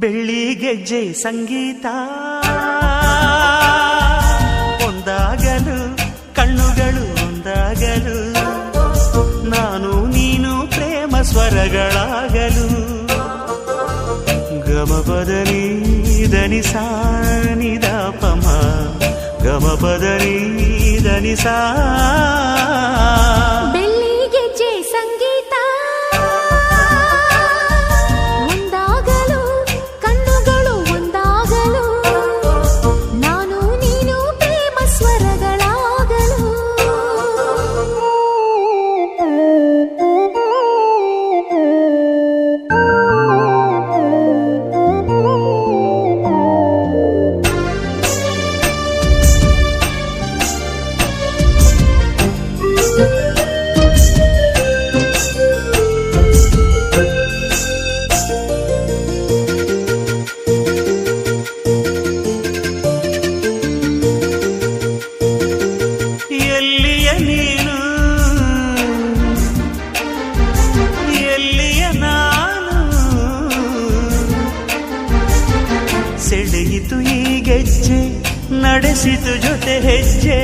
ಬೆಳ್ಳಿ ಗೆಜ್ಜೆ ಸಂಗೀತ ಒಂದಾಗಲು ಕಣ್ಣುಗಳು ಒಂದಾಗಲು ನಾನು ನೀನು ಪ್ರೇಮ ಸ್ವರಗಳಾಗಲು ಗಮಪದನಿ ಧನಿ ಸಾ ನಿದ ಪಮ ಗಮಪದನಿ ಧನಿ ಸಾ ಬೆಳ್ಳಿ ಗೆಜ್ಜೆ ಸಂಗೀತ ಒಂದಾಗಲು ಕಣ್ಣುಗಳು ಒಂದಾಗಲು ನಾನು ನೀನು ಪ್ರೇಮ ಸ್ವರಗಳಾಗಲು ಎಲ್ಲಿಯ ನೀನು ಎಲ್ಲಿಯ ನಾನು ಸೆಳೆಯಿತು ಈ ಗೆಜ್ಜೆ ನಡೆಸಿತು ಜೊತೆ ಹೆಜ್ಜೆ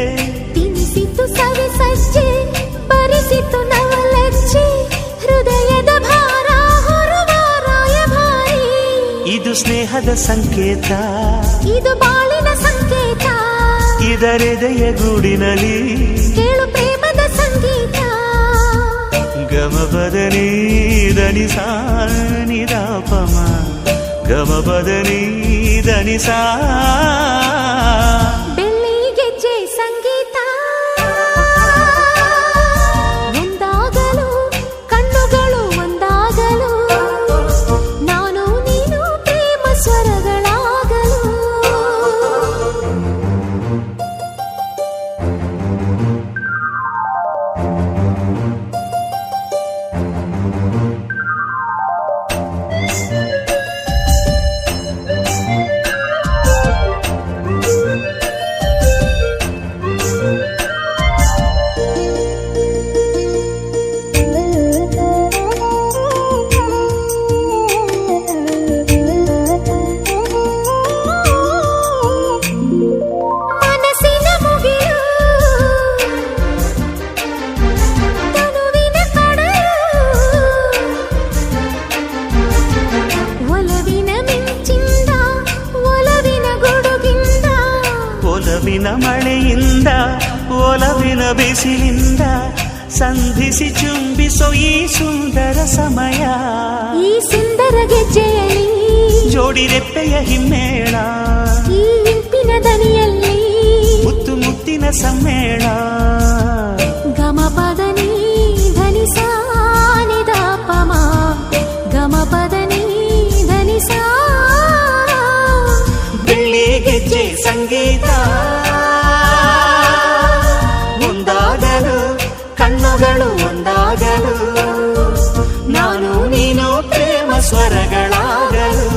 ತಿನಿಸಿತು ಸವಿ ಸಜ್ಜೆ ಬರಿಸಿತು ನವಲಜ್ಜೆ ಹೃದಯದ ಭಾರ ಹೊರುವ ರಾಯಭಾರಿ ಇದು ಸ್ನೇಹದ ಸಂಕೇತ ಇದು ಬಾಳಿನ ಸಂಕೇತ ಇದರೆದೆಯ ಗೂಡಿನಲ್ಲಿ ಕೇಳು ಪ್ರೇಮದ ಸಂಗೀತ ಗಮಪದನಿ ಧನಿ ಸಾ ನಿದ ಪಮ ಗಮಪದನಿ ಧನಿ ಸಾ ಬೆಳ್ಳಿ ಗೆಜ್ಜೆ ಸಂಗೀತ ಒಂದಾಗಲು ಕಣ್ಣುಗಳು ಒಂದಾಗಲು ನಾನು ನೀನು ಪ್ರೇಮ ಸ್ವರಗಳಾಗಲು ಮನಸ್ಸಿನ ಮುಗಿಲು ತನುವಿನ ಕಡಲು ಒಲವಿನ ಮಿಂಚಿಂದ ಒಲವಿನ ಗುಡುಗಿಂದ ಒಲವಿನ ಮಳೆಯಿಂದ ಒಲವಿನ ಬಿಸಿಲಿಂದ ಸಂಧಿಸಿ ಚುಂಬಿಸೋ ಈ ಸುಂದರ ಸಮಯ ಈ ಸುಂದರ ಗೆಜ್ಜೆಯಲ್ಲಿ ಜೋಡಿ ರೆಪ್ಪೆಯ ಹಿಮ್ಮೇಳ ಈ ಇಂಪಿನ ದನಿಯಲ್ಲಿ ಮುತ್ತು ಮುತ್ತಿನ ಸಮ್ಮೇಳ ಗಮಪದನಿ ಧನಿ ಸಾ ನಿದ ಪಮ ಗಮಪದನಿ ಧನಿ ಸಾ ಬೆಳ್ಳಿ ಗೆಜ್ಜೆ ಸಂಗೀತ ಒಂದಾಗಲು ಕಣ್ಣುಗಳು ಒಂದಾಗಲು ನಾನು ನೀನು ಪ್ರೇಮ ಸ್ವರಗಳಾಗಲು